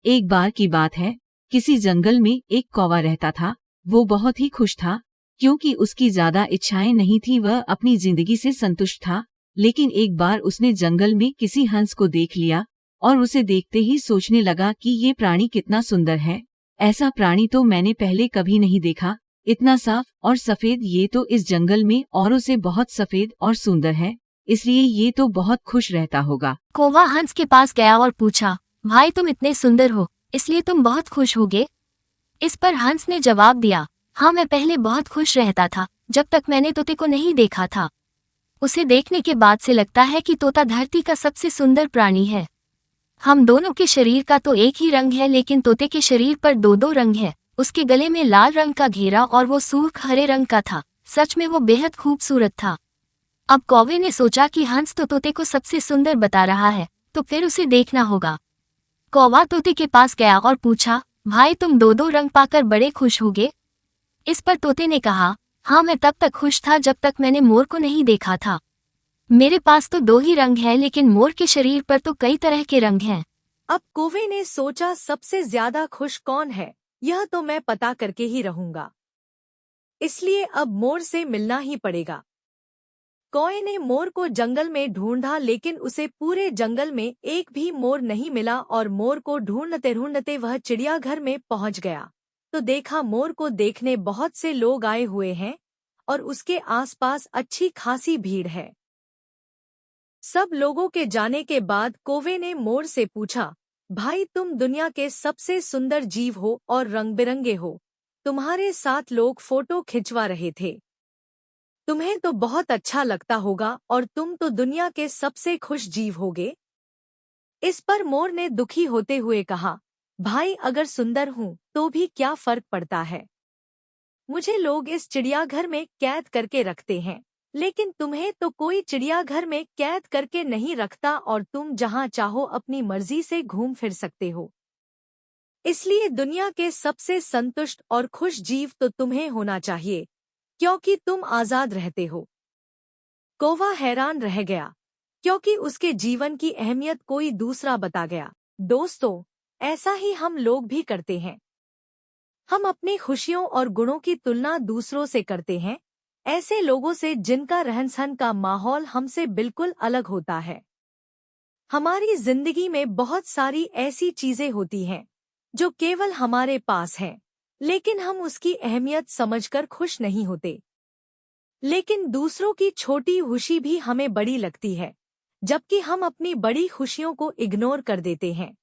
एक बार की बात है, किसी जंगल में एक कौवा रहता था। वो बहुत ही खुश था, क्योंकि उसकी ज्यादा इच्छाएं नहीं थी, वह अपनी जिंदगी से संतुष्ट था। लेकिन एक बार उसने जंगल में किसी हंस को देख लिया और उसे देखते ही सोचने लगा कि ये प्राणी कितना सुंदर है। ऐसा प्राणी तो मैंने पहले कभी नहीं देखा, इतना साफ और सफेद, ये तो इस जंगल में औरों से बहुत सफेद और सुंदर है, इसलिए ये तो बहुत खुश रहता होगा। कौवा हंस के पास गया और पूछा, भाई तुम इतने सुंदर हो, इसलिए तुम बहुत खुश होगे? इस पर हंस ने जवाब दिया, हाँ मैं पहले बहुत खुश रहता था, जब तक मैंने तोते को नहीं देखा था। उसे देखने के बाद से लगता है कि तोता धरती का सबसे सुंदर प्राणी है। हम दोनों के शरीर का तो एक ही रंग है, लेकिन तोते के शरीर पर दो दो रंग है। उसके गले में लाल रंग का घेरा और वो सूर्ख हरे रंग का था। सच में वो बेहद खूबसूरत था। अब कौवे ने सोचा कि हंस तो तोते को सबसे सुंदर बता रहा है, तो फिर उसे देखना होगा। कौवा तोते के पास गया और पूछा, भाई तुम दो दो रंग पाकर बड़े खुश होगे? इस पर तोते ने कहा, हाँ मैं तब तक खुश था जब तक मैंने मोर को नहीं देखा था। मेरे पास तो दो ही रंग है, लेकिन मोर के शरीर पर तो कई तरह के रंग हैं। अब कौवे ने सोचा, सबसे ज्यादा खुश कौन है, यह तो मैं पता करके ही रहूंगा। इसलिए अब मोर से मिलना ही पड़ेगा। कौवे ने मोर को जंगल में ढूंढा, लेकिन उसे पूरे जंगल में एक भी मोर नहीं मिला और मोर को ढूंढते ढूंढते वह चिड़ियाघर में पहुंच गया तो देखा मोर को देखने बहुत से लोग आए हुए हैं और उसके आसपास अच्छी खासी भीड़ है। सब लोगों के जाने के बाद कौवे ने मोर से पूछा, भाई तुम दुनिया के सबसे सुंदर जीव हो और रंग बिरंगे हो, तुम्हारे साथ लोग फोटो खिंचवा रहे थे, तुम्हें तो बहुत अच्छा लगता होगा और तुम तो दुनिया के सबसे खुश जीव होगे। इस पर मोर ने दुखी होते हुए कहा, भाई अगर सुंदर हूँ तो भी क्या फर्क पड़ता है, मुझे लोग इस चिड़ियाघर में कैद करके रखते हैं, लेकिन तुम्हें तो कोई चिड़ियाघर में कैद करके नहीं रखता और तुम जहाँ चाहो अपनी मर्जी से घूम फिर सकते हो। इसलिए दुनिया के सबसे संतुष्ट और खुश जीव तो तुम्हें होना चाहिए, क्योंकि तुम आजाद रहते हो। कौवा हैरान रह गया, क्योंकि उसके जीवन की अहमियत कोई दूसरा बता गया। दोस्तों, ऐसा ही हम लोग भी करते हैं। हम अपनी खुशियों और गुणों की तुलना दूसरों से करते हैं, ऐसे लोगों से जिनका रहन सहन का माहौल हमसे बिल्कुल अलग होता है। हमारी जिंदगी में बहुत सारी ऐसी चीजें होती हैं जो केवल हमारे पास हैं, लेकिन हम उसकी अहमियत समझकर खुश नहीं होते। लेकिन दूसरों की छोटी खुशी भी हमें बड़ी लगती है, जबकि हम अपनी बड़ी खुशियों को इग्नोर कर देते हैं।